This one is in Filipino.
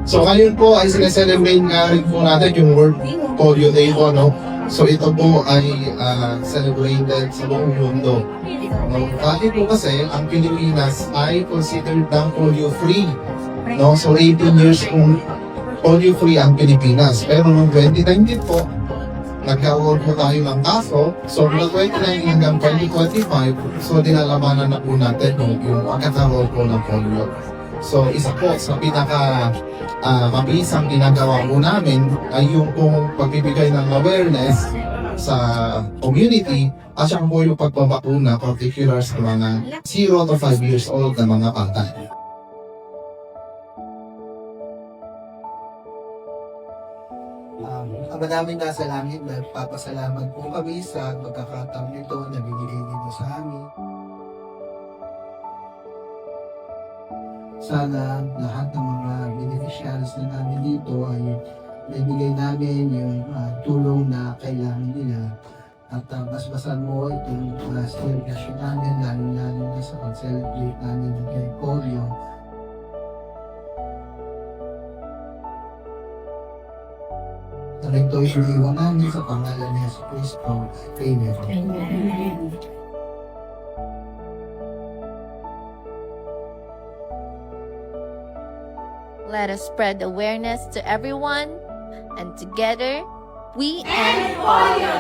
So ngayon po ay sineselebrate nga rin po natin yung World Polio Day po, no? So ito po ay celebrated sa buong mundo. No? Dahil po kasi ang Pilipinas ay considered ng polio-free. No? So 18 years kung polio-free ang Pilipinas. Pero noong 2019 po, nagkaroon po tayo ng kaso. So mula 2019 hanggang 2025, so dinalabanan na po natin yung pagkakaroon po ng polio. So isa po sa pinaka mabisang ginagawa po namin ay yung pong pagbibigay ng awareness sa community at saka po yung pagbabakuna particular sa mga 0 to 5 years old na mga bata. Maraming nasa langit, nagpapasalamat po kami sa pagkakataon nito na binigay nito sa amin. Sana lahat ng mga beneficiaries na namin dito ay naibigay namin yung tulong na kailangan nila. At basbasan mo itong celebration namin, lalo na sa pag-celebrate namin kay polio. Ito iniiwan namin sa pangalan ni Jesus Cristo. Amen. Amen. Let us spread awareness to everyone, and together we end polio.